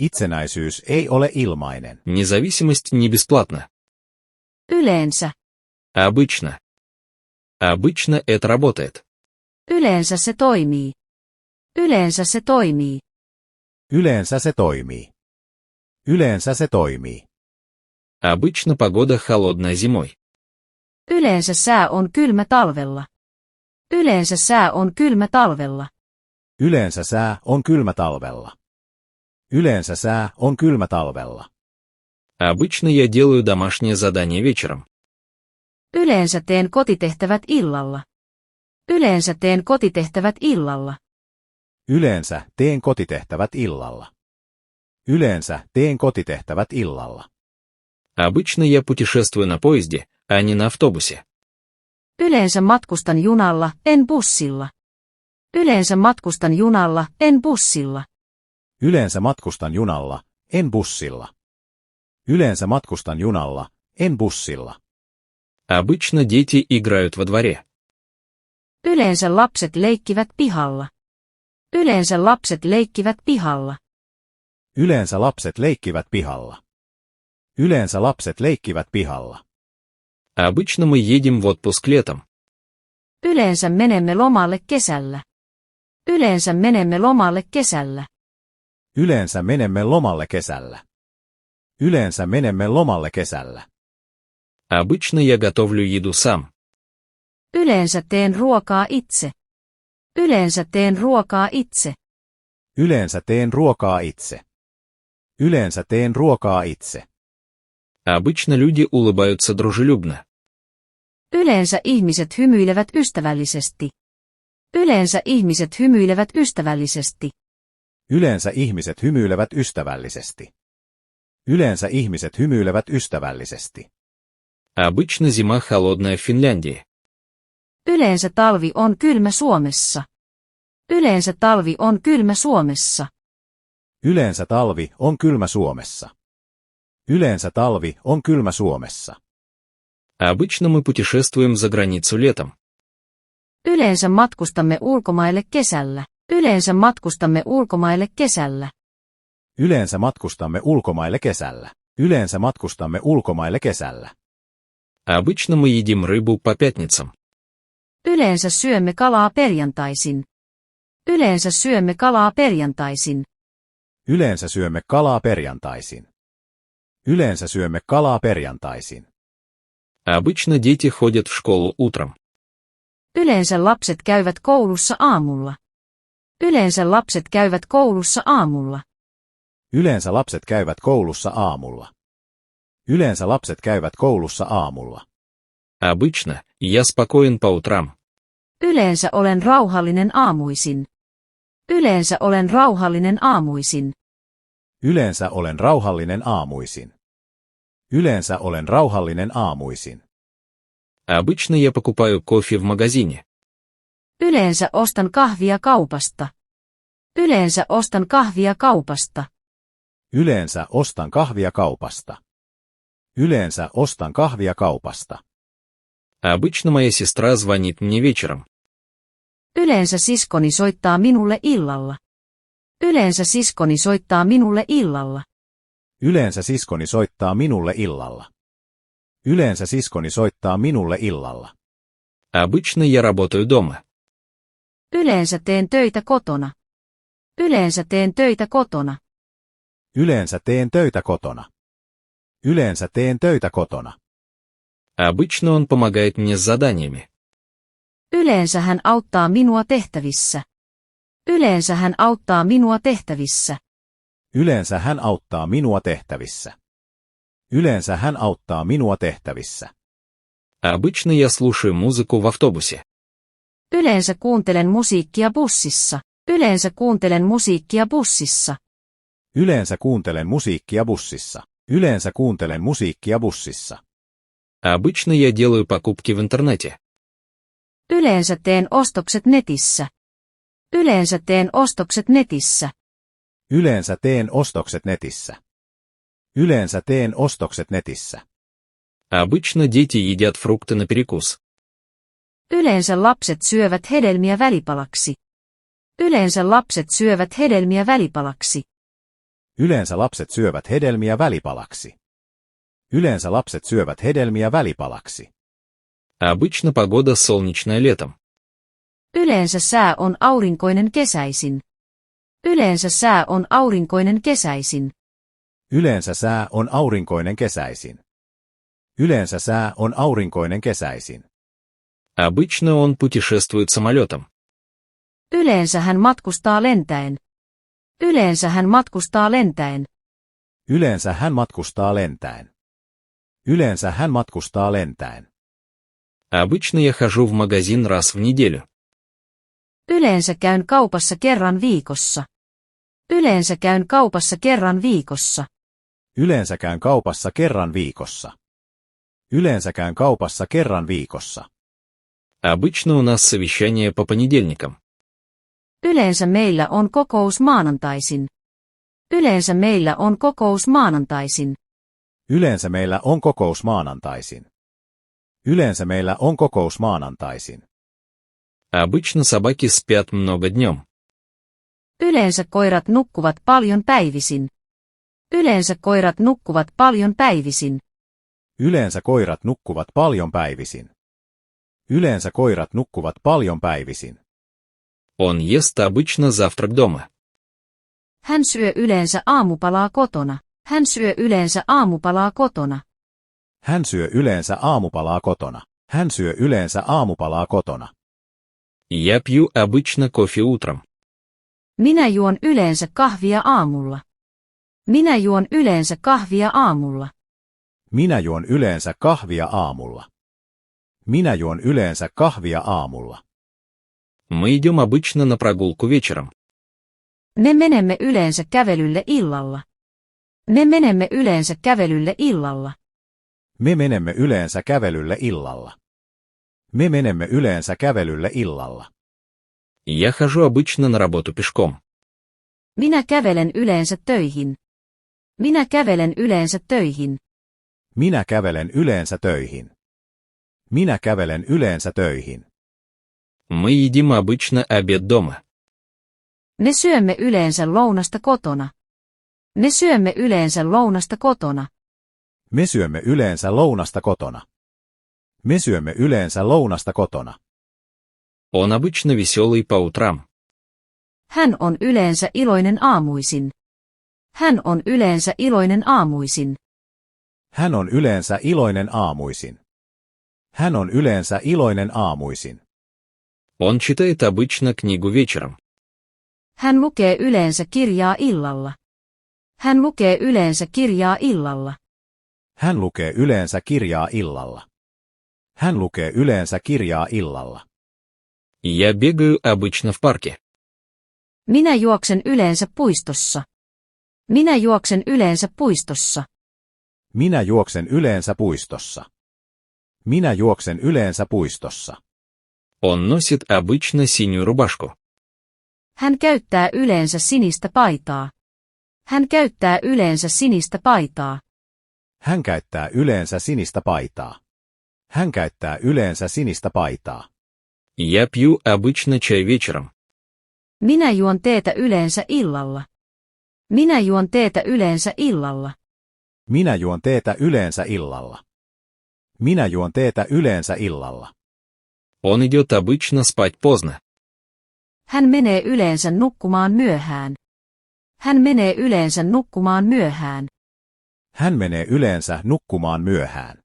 Itsenäisyys ei ole ilmainen. Независимость не бесплатна. Yleensä. Обычно. Обычно это работает. Yleensä se toimii. Yleensä se toimii. Yleensä se toimii. Yleensä se toimii. Обычно погода холодная зимой. Yleensä sää on kylmä talvella. Yleensä sää on kylmä talvella. Yleensä sää on kylmä talvella. Yleensä sää on kylmä talvella. Обычно я делаю домашнее задание вечером. Yleensä teen kotitehtävät illalla. Yleensä teen kotitehtävät illalla. Yleensä teen kotitehtävät illalla. Yleensä teen kotitehtävät illalla. Обычно я путешествую на поезде, а не на автобусе. Yleensä matkustan junalla, en bussilla. Yleensä matkustan junalla, en bussilla. Yleensä matkustan junalla, en bussilla. Yleensä matkustan junalla, en bussilla. Обычно дети играют во дворе. Yleensä lapset leikkivät pihalla. Yleensä lapset leikkivät pihalla. Yleensä lapset leikkivät pihalla. Yleensä lapset leikkivät pihalla. Обычно мы едем в отпуск летом. Yleensä menemme lomalle kesällä. Yleensä menemme lomalle kesällä. Yleensä menemme lomalle kesällä. Yleensä menemme lomalle kesällä. Обычно я готовлю еду сам. Yleensä teen ruokaa itse. Yleensä teen ruokaa itse. Yleensä teen ruokaa itse. Yleensä teen ruokaa itse. Обычно люди улыбаются дружелюбно. Yleensä ihmiset hymyilevät ystävällisesti. Yleensä ihmiset hymyilevät ystävällisesti. Yleensä ihmiset hymyilevät ystävällisesti. Yleensä ihmiset hymyilevät ystävällisesti. Обычно зима холодная в Финляндии. Yleensä talvi on kylmä Suomessa. Yleensä talvi on kylmä Suomessa. Yleensä talvi on kylmä Suomessa. Yleensä talvi on kylmä Suomessa. Обычно мы путешествуем за границу летом. Yleensä matkustamme ulkomaille kesällä. Yleensä matkustamme ulkomaille kesällä. Yleensä matkustamme ulkomaille kesällä. Yleensä matkustamme ulkomaille kesällä. Обычно мы едим рыбу по пятницам. Yleensä syömme kalaa perjantaisin. Yleensä syömme kalaa perjantaisin. Yleensä syömme kalaa perjantaisin. Yleensä syömme kalaa perjantaisin. Обычно дети ходят в школу утром. Yleensä lapset käyvät koulussa aamulla. Yleensä lapset käyvät koulussa aamulla. Yleensä lapset käyvät koulussa aamulla. Yleensä lapset käyvät koulussa aamulla. Обычно я спокоен по утрам. Yleensä olen rauhallinen aamuisin. Yleensä olen rauhallinen aamuisin. Yleensä olen rauhallinen aamuisin. Yleensä olen rauhallinen aamuisin. Обычно я покупаю кофе в магазине. Yleensä ostan kahvia kaupasta. Yleensä ostan kahvia kaupasta. Yleensä ostan kahvia kaupasta. Yleensä ostan kahvia kaupasta. Обычно моя сестра звонит мне вечером. Yleensä siskoni soittaa minulle illalla. Yleensä siskoni soittaa minulle illalla. Yleensä siskoni soittaa minulle illalla. Yleensä siskoni soittaa minulle illalla. Обычно я работаю дома. Yleensä teen töitä kotona. Yleensä teen töitä kotona. Yleensä teen töitä kotona. Yleensä teen töitä kotona. Обычно он помогает мне с заданиями. Yleensä hän auttaa minua tehtävissä. Yleensä hän auttaa minua tehtävissä. Yleensä hän auttaa minua tehtävissä. Yleensä hän auttaa minua tehtävissä. Обычно я слушаю музыку в автобусе. Yleensä kuuntelen musiikkia bussissa. Yleensä kuuntelen musiikkia bussissa. Yleensä kuuntelen musiikkia bussissa. Yleensä kuuntelen musiikkia bussissa. Обычно я делаю покупки в интернете. Yleensä teen ostokset netissä. Yleensä teen ostokset netissä. Yleensä teen ostokset netissä. Yleensä teen ostokset netissä. Обычно дети едят фрукты на перекус. Yleensä lapset syövät hedelmiä välipalaksi. Yleensä lapset syövät hedelmiä välipalaksi. Yleensä lapset syövät hedelmiä välipalaksi. Yleensä lapset syövät hedelmiä välipalaksi. Обычно погода солнечная летом. Yleensä sää on aurinkoinen kesäisin. Yleensä sää on aurinkoinen kesäisin. Yleensä sää on aurinkoinen kesäisin. Yleensä sää on aurinkoinen kesäisin. Обычно он путешествует самолетом. Yleensä hän matkustaa lentäen. Yleensä hän matkustaa lentäen. Yleensä hän matkustaa lentäen. Yleensä hän matkustaa lentäen. Обычно я хожу в магазин раз в неделю. Yleensä käyn kaupassa kerran viikossa. Yleensä käyn kaupassa kerran viikossa. Yleensä käyn kaupassa kerran viikossa. Yleensä käyn kaupassa kerran viikossa. Обычно у нас совещание по понедельникам. Yleensä meillä on kokous maanantaisin. Yleensä meillä on kokous maanantaisin. Yleensä meillä on kokous maanantaisin. Yleensä meillä on kokous maanantaisin. Обычно собаки спят много днем. Yleensä koirat nukkuvat paljon päivisin. Yleensä koirat nukkuvat paljon päivisin. Yleensä koirat nukkuvat paljon päivisin. Yleensä koirat nukkuvat paljon päivisin. Он ест обычно завтрак дома. Hän syö yleensä aamupalaa kotona. Hän syö yleensä aamupalaa kotona. Hän syö yleensä aamupalaa kotona. Hän syö yleensä aamupalaa kotona. Я пью обычно кофе утром. Minä juon yleensä kahvia aamulla. Minä juon yleensä kahvia aamulla. Minä juon yleensä kahvia aamulla. Minä juon yleensä kahvia aamulla. Мы идем обычно на прогулку вечером. Me menemme yleensä kävelylle illalla. Me menemme yleensä kävelylle illalla. Me menemme yleensä kävelylle illalla. Me menemme yleensä kävelylle illalla. Я хожу обычно на работу пешком. Minä kävelen yleensä töihin. Minä kävelen yleensä töihin. Minä kävelen yleensä töihin. Minä kävelen yleensä töihin. Мы едим обычно обед дома. Me syömme yleensä lounasta kotona. Me syömme yleensä lounasta kotona. Me syömme yleensä lounasta kotona. Me syömme yleensä lounasta kotona. Он обычно веселый по утрам. Hän on yleensä iloinen aamuisin. Hän on yleensä iloinen aamuisin. Hän on yleensä iloinen aamuisin. Hän on yleensä iloinen aamuisin. Он читает обычно книгу вечером. Hän lukee yleensä kirjaa illalla. Hän lukee yleensä kirjaa illalla. Hän lukee yleensä kirjaa illalla. Hän lukee yleensä kirjaa illalla. Я бегаю обычно в парке. Minä juoksen yleensä puistossa. Minä juoksen yleensä puistossa. Minä juoksen yleensä puistossa. Minä juoksen yleensä puistossa. Он носит обычно синюю рубашку. Hän käyttää yleensä sinistä paitaa. Hän käyttää yleensä sinistä paitaa. Hän käyttää yleensä sinistä paitaa. Hän käyttää yleensä sinistä paitaa. Я пью обычно чай вечером. Minä juon teetä yleensä illalla. Minä juon teetä yleensä illalla. Minä juon teetä yleensä illalla. Minä juon teetä yleensä illalla. Он идет обычно спать поздно. Hän menee yleensä nukkumaan myöhään. Hän menee yleensä nukkumaan myöhään. Hän menee yleensä nukkumaan myöhään.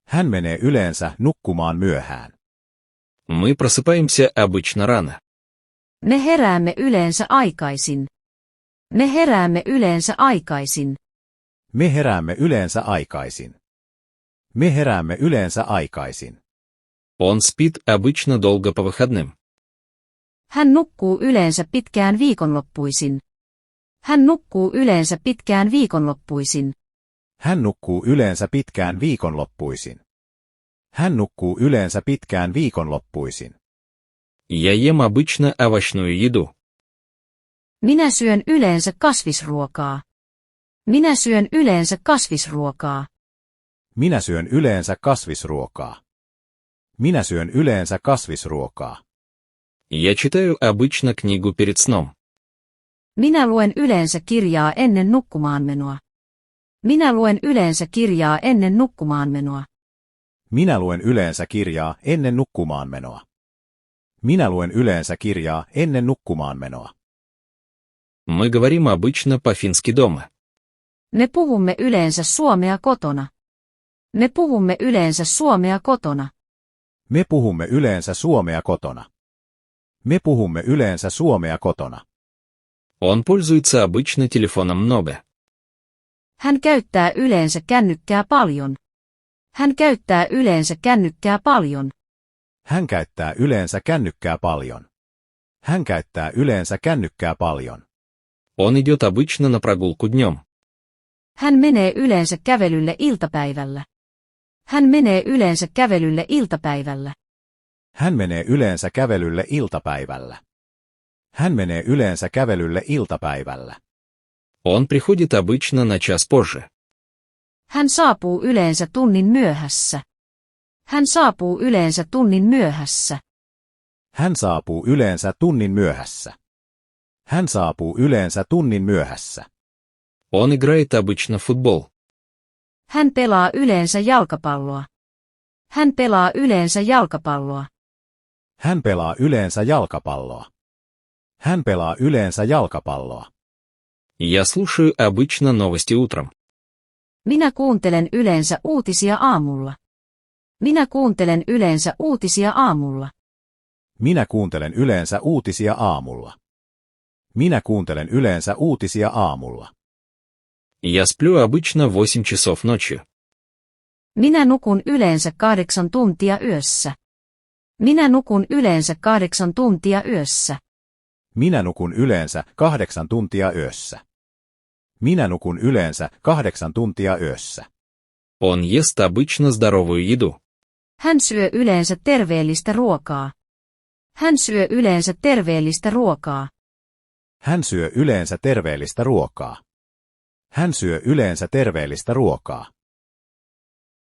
Hän menee yleensä nukkumaan myöhään. Мы просыпаемся обычно рано. Me heräämme yleensä aikaisin. Me heräämme yleensä aikaisin. Me heräämme yleensä aikaisin. Me heräämme yleensä aikaisin. Он спит обычно долго по выходным. Hän nukkuu yleensä pitkään viikonloppuisin. Hän nukkuu yleensä pitkään viikonloppuisin. Hän nukkuu yleensä pitkään viikonloppuisin. Hän nukkuu yleensä pitkään viikonloppuisin. Я ем обычно овощную еду. Minä syön yleensä kasvisruokaa. Minä syön yleensä kasvisruokaa. Minä syön yleensä kasvisruokaa. Minä syön yleensä kasvisruokaa. Я читаю обычно книгу перед сном. Minä luen yleensä kirjaa ennen nukkumaanmenoa. Minä luen yleensä kirjaa ennen nukkumaanmenoa. Minä luen yleensä kirjaa ennen nukkumaanmenoa. Minä luen yleensä kirjaa ennen nukkumaanmenoa. Мы говорим обычно по-фински дома. Me puhumme yleensä suomea kotona. Me puhumme yleensä suomea kotona. Me puhumme yleensä suomea kotona. Me puhumme yleensä suomea kotona. Он пользуется обычно телефоном много. Hän käyttää yleensä kännykkää paljon. Hän käyttää yleensä kännykkää paljon. Hän käyttää yleensä kännykkää paljon. Hän käyttää yleensä kännykkää paljon. Он идет обычно на прогулку днем. Hän menee yleensä kävelylle iltapäivällä. Hän menee yleensä kävelylle iltapäivällä. Hän menee yleensä kävelylle iltapäivällä. Hän menee yleensä kävelylle iltapäivällä. Он приходит обычно на час позже. Hän saapuu yleensä tunnin myöhässä. Hän saapuu yleensä tunnin myöhässä. Hän saapuu yleensä tunnin myöhässä. Hän saapuu yleensä tunnin myöhässä. Он играет обычно в футбол. Hän pelaa yleensä jalkapalloa. Hän pelaa yleensä jalkapalloa. Hän pelaa yleensä jalkapalloa. Hän pelaa yleensä jalkapalloa. Я слушаю обычно новости утром. Minä kuuntelen yleensä uutisia aamulla. Minä kuuntelen yleensä uutisia aamulla. Minä kuuntelen yleensä uutisia aamulla. Minä kuuntelen yleensä uutisia aamulla. Я сплю обычно 8 часов ночью. Minä nukun yleensä 8 tuntia yössä. Minä nukun yleensä 8 tuntia yössä. Minä nukun yleensä 8 tuntia yössä. Minä nukun yleensä 8 tuntia yössä. Он ест обычно здоровую еду. Hän syö yleensä terveellistä ruokaa. Hän syö yleensä terveellistä ruokaa. Hän syö yleensä terveellistä ruokaa. Hän syö yleensä terveellistä ruokaa.